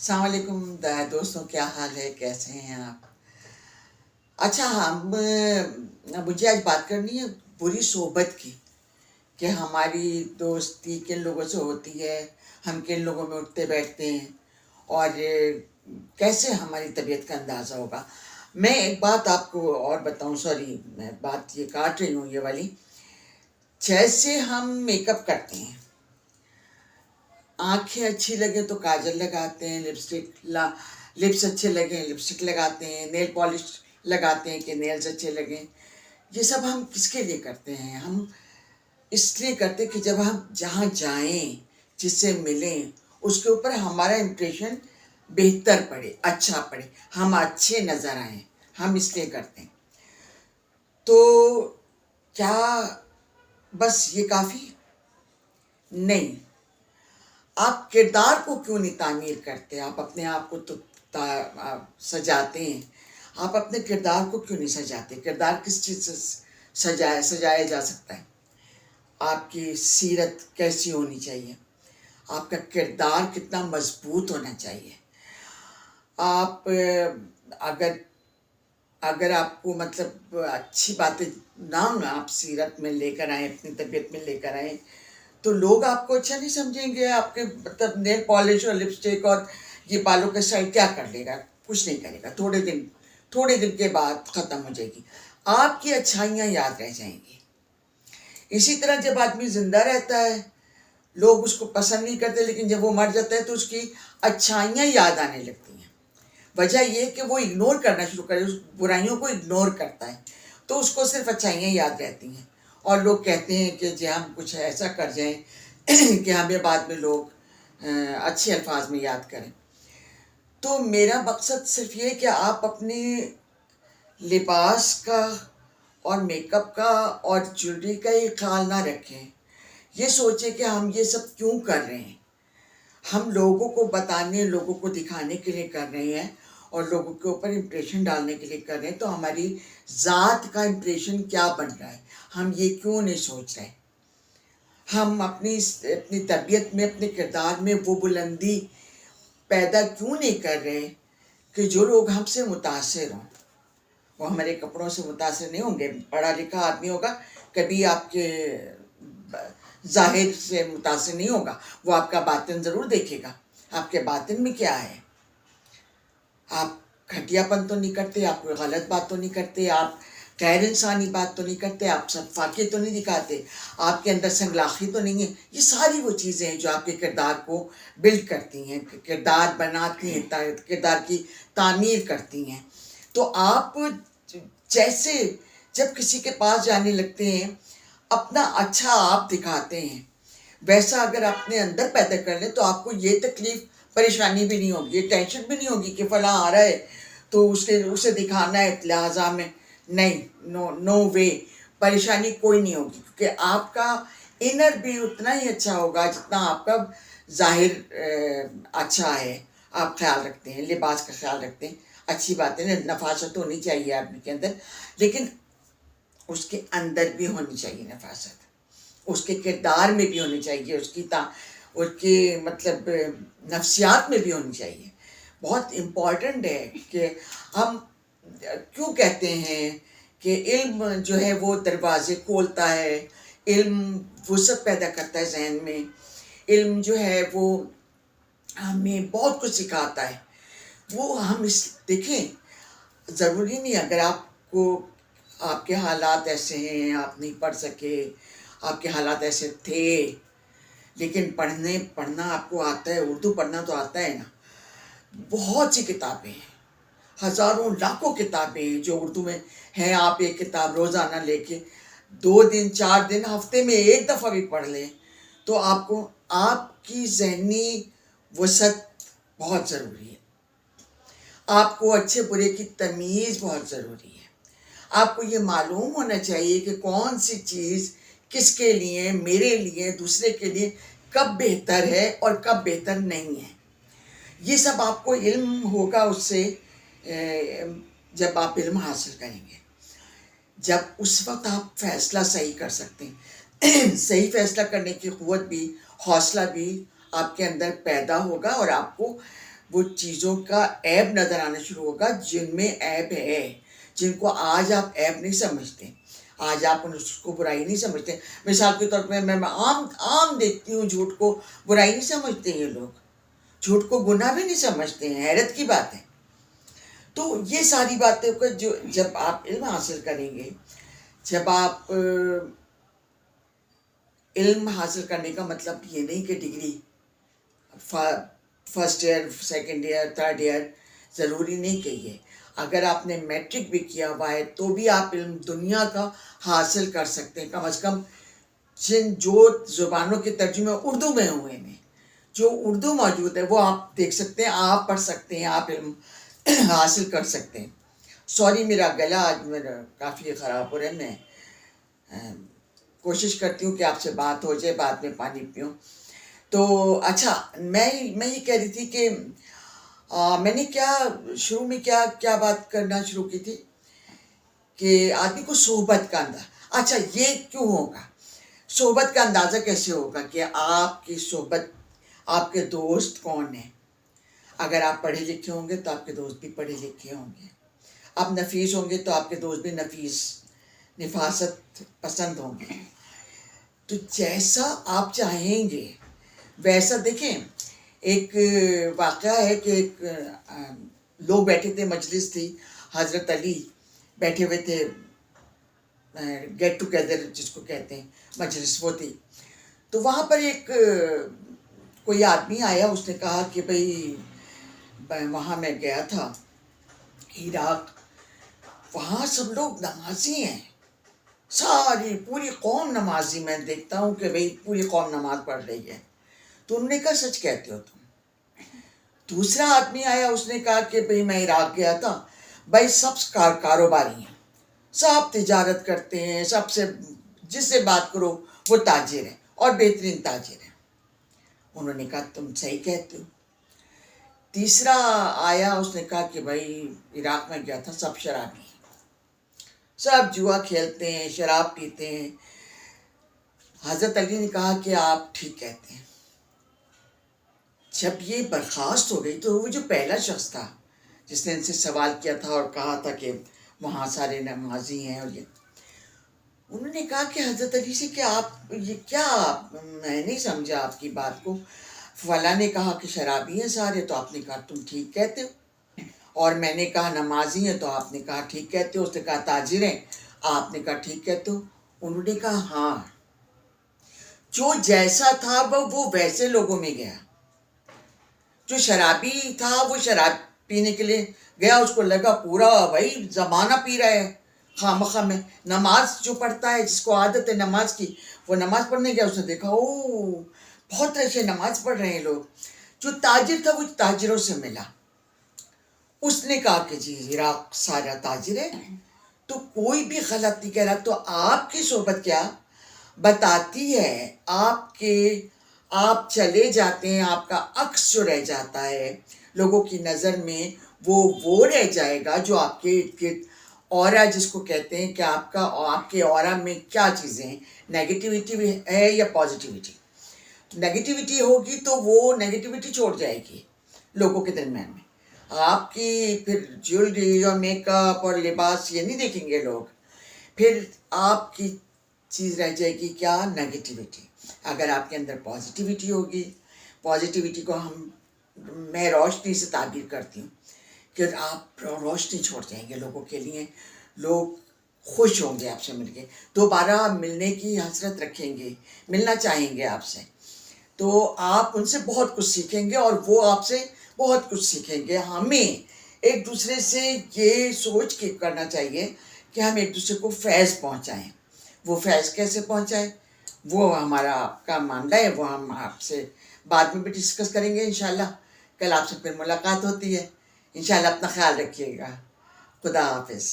السلام علیکم دوستوں، کیا حال ہے؟ کیسے ہیں آپ؟ اچھا، مجھے آج بات کرنی ہے بری صحبت کی، کہ ہماری دوستی کن لوگوں سے ہوتی ہے، ہم کن لوگوں میں اٹھتے بیٹھتے ہیں، اور کیسے ہماری طبیعت کا اندازہ ہوگا۔ میں ایک بات آپ کو اور بتاؤں، سوری میں بات یہ کاٹ رہی ہوں یہ والی۔ جیسے ہم میک اپ کرتے ہیں، آنکھیں اچھی لگے تو کاجل لگاتے ہیں، لپس اچھے لگیں لپسٹک لگاتے ہیں، نیل پالش لگاتے ہیں کہ نیلز اچھے لگیں۔ یہ سب ہم کس کے لیے کرتے ہیں؟ ہم اس لیے کرتے کہ جب ہم جہاں جائیں، جس سے ملیں، اس کے اوپر ہمارا امپریشن بہتر پڑے، اچھا پڑے، ہم اچھے نظر آئیں، ہم اس لیے کرتے ہیں۔ تو کیا بس یہ کافی؟ نہیں، آپ کردار کو کیوں نہیں تعمیر کرتے؟ آپ اپنے آپ کو تو سجاتے ہیں، آپ اپنے کردار کو کیوں نہیں سجاتے؟ کردار کس چیز سے سجایا جا سکتا ہے؟ آپ کی سیرت کیسی ہونی چاہیے؟ آپ کا کردار کتنا مضبوط ہونا چاہیے؟ آپ اگر اگر آپ کو مطلب اچھی باتیں نہ آپ سیرت میں لے کر آئیں، اپنی طبیعت میں لے کر آئیں، تو لوگ آپ کو اچھا نہیں سمجھیں گے۔ آپ کے مطلب نیل پالش اور لپسٹک اور یہ بالوں کے سائڈ کیا کر لے گا؟ کچھ نہیں کرے گا، تھوڑے دن کے بعد ختم ہو جائے گی۔ آپ کی اچھائیاں یاد رہ جائیں گی۔ اسی طرح جب آدمی زندہ رہتا ہے، لوگ اس کو پسند نہیں کرتے، لیکن جب وہ مر جاتا ہے تو اس کی اچھائیاں یاد آنے لگتی ہیں۔ وجہ یہ کہ وہ اگنور کرنا شروع کرے، اس برائیوں کو اگنور کرتا ہے، تو اس کو صرف اچھائیاں یاد رہتی ہیں، اور لوگ کہتے ہیں کہ جی ہم کچھ ایسا کر جائیں کہ ہمیں بعد میں لوگ اچھے الفاظ میں یاد کریں۔ تو میرا مقصد صرف یہ کہ آپ اپنے لباس کا اور میک اپ کا اور جویلری کا ہی خیال نہ رکھیں، یہ سوچیں کہ ہم یہ سب کیوں کر رہے ہیں۔ ہم لوگوں کو بتانے، لوگوں کو دکھانے کے لیے کر رہے ہیں، اور لوگوں کے اوپر امپریشن ڈالنے کے لیے کر رہے ہیں، تو ہماری ذات کا امپریشن کیا بن رہا ہے، ہم یہ کیوں نہیں سوچ رہے؟ ہم اپنی طبیعت میں، اپنے کردار میں وہ بلندی پیدا کیوں نہیں کر رہے کہ جو لوگ ہم سے متاثر ہوں؟ وہ ہمارے کپڑوں سے متاثر نہیں ہوں گے۔ پڑھا لکھا آدمی ہوگا، کبھی آپ کے ظاہر سے متاثر نہیں ہوگا، وہ آپ کا باطن ضرور دیکھے گا۔ آپ کے باطن میں کیا ہے؟ آپ گھٹیا پن تو نہیں کرتے، آپ کوئی غلط بات تو نہیں کرتے، آپ غیر انسانی بات تو نہیں کرتے، آپ شفاقی تو نہیں دکھاتے، آپ کے اندر سنگلاخی تو نہیں ہے۔ یہ ساری وہ چیزیں ہیں جو آپ کے کردار کو بلڈ کرتی ہیں، کردار بناتی ہیں، کردار کی تعمیر کرتی ہیں۔ تو آپ جیسے جب کسی کے پاس جانے لگتے ہیں، اپنا اچھا آپ دکھاتے ہیں، ویسا اگر اپنے اندر پیدا کر لیں تو آپ کو یہ تکلیف پریشانی بھی نہیں ہوگی، یہ ٹینشن بھی نہیں ہوگی کہ فلاں آ رہا ہے تو اسے دکھانا ہے، لہٰذا میں نہیں، نو وے، پریشانی کوئی نہیں ہوگی، کیونکہ آپ کا انر بھی اتنا ہی اچھا ہوگا جتنا آپ کا ظاہر اچھا ہے۔ آپ خیال رکھتے ہیں، لباس کا خیال رکھتے ہیں، اچھی بات ہے، نفاست ہونی چاہیے آدمی کے اندر، لیکن اس کے اندر بھی ہونی چاہیے نفاست، اس کے کردار میں بھی ہونی چاہیے، اس کی مطلب نفسیات میں بھی ہونی چاہیے۔ بہت امپورٹنٹ ہے کہ ہم کیوں کہتے ہیں کہ علم جو ہے وہ دروازے کھولتا ہے، علم وسعت پیدا کرتا ہے ذہن میں، علم جو ہے وہ ہمیں بہت کچھ سکھاتا ہے۔ وہ ہم دیکھیں، ضروری نہیں اگر آپ کو آپ کے حالات ایسے ہیں، آپ نہیں پڑھ سکے، آپ کے حالات ایسے تھے، لیکن پڑھنا آپ کو آتا ہے، اردو پڑھنا تو آتا ہے نا۔ بہت سی کتابیں ہیں، ہزاروں لاکھوں کتابیں ہیں جو اردو میں ہیں۔ آپ ایک کتاب روزانہ لے کے 2 دن 4 دن ہفتے میں ایک دفعہ بھی پڑھ لیں تو آپ کی ذہنی وسعت بہت ضروری ہے۔ آپ کو اچھے برے کی تمیز بہت ضروری ہے۔ آپ کو یہ معلوم ہونا چاہیے کہ کون سی چیز کس کے لیے، میرے لیے، دوسرے کے لیے کب بہتر ہے اور کب بہتر نہیں ہے۔ یہ سب آپ کو علم ہوگا اس سے جب آپ علم حاصل کریں گے، جب اس وقت آپ فیصلہ صحیح کر سکتے ہیں۔ صحیح فیصلہ کرنے کی قوت بھی، حوصلہ بھی آپ کے اندر پیدا ہوگا، اور آپ کو وہ چیزوں کا عیب نظر آنا شروع ہوگا جن میں عیب ہے، جن کو آج آپ عیب نہیں سمجھتے، آج آپ اس کو برائی نہیں سمجھتے. مثال کے طور پہ میں عام دیکھتی ہوں جھوٹ کو برائی نہیں سمجھتے یہ لوگ، جھوٹ کو گناہ بھی نہیں سمجھتے ہیں. حیرت کی بات ہے. تو یہ ساری باتیں کو جو جب آپ علم حاصل کریں گے، جب آپ علم حاصل کرنے کا مطلب یہ نہیں کہ degree first year, second year, third year ضروری نہیں کہیے. اگر آپ نے میٹرک بھی کیا ہوا ہے تو بھی آپ علم دنیا کا حاصل کر سکتے ہیں. کم از کم جو زبانوں کے ترجمے اردو میں ہوئے ہیں، جو اردو موجود ہے وہ آپ دیکھ سکتے ہیں، آپ پڑھ سکتے ہیں، آپ علم حاصل کر سکتے ہیں. سوری میرا گلا آج میرا کافی خراب ہو رہا ہے. میں کوشش کرتی ہوں کہ آپ سے بات ہو جائے، بعد میں پانی پیوں. تو اچھا، میں یہ کہہ رہی تھی کہ میں نے شروع میں کیا بات کرنا شروع کی تھی کہ آدمی کو صحبت کا اندازہ. اچھا، یہ کیوں ہوگا؟ صحبت کا اندازہ کیسے ہوگا کہ آپ کی صحبت، آپ کے دوست کون ہیں؟ اگر آپ پڑھے لکھے ہوں گے تو آپ کے دوست بھی پڑھے لکھے ہوں گے. آپ نفیس ہوں گے تو آپ کے دوست بھی نفاست پسند ہوں گے. تو جیسا آپ چاہیں گے ویسا. دیکھیں، ایک واقعہ ہے کہ ایک لوگ بیٹھے تھے، مجلس تھی، حضرت علی بیٹھے ہوئے تھے، گیٹ ٹوگیدر جس کو کہتے ہیں، مجلس وہ تھی. تو وہاں پر ایک کوئی آدمی آیا، اس نے کہا کہ بھئی وہاں میں گیا تھا عراق، وہاں سب لوگ نمازی ہیں، ساری پوری قوم نمازی. میں دیکھتا ہوں کہ بھئی پوری قوم نماز پڑھ رہی ہے. تو انہوں نے کہا سچ کہتے ہو تم. دوسرا آدمی آیا، اس نے کہا کہ بھئی میں عراق گیا تھا، بھائی سب کاروباری ہیں، سب تجارت کرتے ہیں، سب سے جس سے بات کرو وہ تاجر ہے اور بہترین تاجر ہے. انہوں نے کہا تم صحیح کہتے ہو. تیسرا آیا، اس نے کہا کہ بھائی عراق میں گیا تھا، سب شرابی ہیں، سب جوا کھیلتے ہیں، شراب پیتے ہیں. حضرت علی نے کہا کہ آپ ٹھیک کہتے ہیں. جب یہ برخاست ہو گئی تو وہ جو پہلا شخص تھا جس نے ان سے سوال کیا تھا اور کہا تھا کہ وہاں سارے نمازی ہیں، اور یہ انہوں نے کہا کہ حضرت علی سے کہ آپ یہ کیا، میں نہیں سمجھا آپ کی بات کو. فلاں نے کہا کہ شرابی ہیں سارے، تو آپ نے کہا تم ٹھیک کہتے ہو. اور میں نے کہا نمازی ہیں، تو آپ نے کہا ٹھیک کہتے ہو. اس نے کہا تاجر ہیں، آپ نے کہا ٹھیک کہتے ہو. انہوں نے کہا ہاں، جو جیسا تھا وہ ویسے لوگوں میں گیا. جو شرابی تھا وہ شراب پینے کے لیے گیا، اس کو لگا پورا بھائی زمانہ پی رہا ہے خواہ میں. نماز جو پڑھتا ہے، جس کو عادت ہے نماز کی، وہ نماز پڑھنے گیا، اس نے دیکھا بہت اچھے نماز پڑھ رہے ہیں لوگ. جو تاجر تھا وہ تاجروں سے ملا، اس نے کہا کہ جی عراق سارا تاجر ہے. تو کوئی بھی غلط نہیں کہہ رہا. تو آپ کی صحبت کیا بتاتی ہے؟ آپ چلے جاتے ہیں، آپ کا عکس جو رہ جاتا ہے لوگوں کی نظر میں، وہ رہ جائے گا جو آپ کے ارد گرد اورا جس کو کہتے ہیں کہ آپ کے اورا میں کیا چیزیں ہیں، نیگیٹیوٹی ہے یا پازیٹیوٹی. نیگیٹیوٹی ہوگی تو وہ نیگیٹیوٹی چھوڑ جائے گی لوگوں کے درمیان میں. آپ کی پھر جیولری اور میک اپ اور لباس یہ نہیں دیکھیں گے لوگ. پھر آپ کی چیز رہ جائے گی کیا؟ نیگیٹیوٹی. اگر آپ کے اندر پازیٹیوٹی ہوگی، پازیٹیوٹی کو میں روشنی سے تعبیر کرتی ہوں کہ آپ روشنی چھوڑ جائیں گے لوگوں کے لیے. لوگ خوش ہوں گے آپ سے مل کے، دوبارہ ملنے کی حسرت رکھیں گے، ملنا چاہیں گے آپ سے. تو آپ ان سے بہت کچھ سیکھیں گے اور وہ آپ سے بہت کچھ سیکھیں گے. ہمیں ایک دوسرے سے یہ سوچ کے کرنا چاہیے کہ ہم ایک دوسرے کو فیض پہنچائیں. وہ فیض کیسے پہنچائیں وہ ہمارا آپ کا معاملہ ہے، وہ ہم آپ سے بعد میں بھی ڈسکس کریں گے انشاءاللہ. کل آپ سے پھر ملاقات ہوتی ہے انشاءاللہ. اپنا خیال رکھیے گا. خدا حافظ.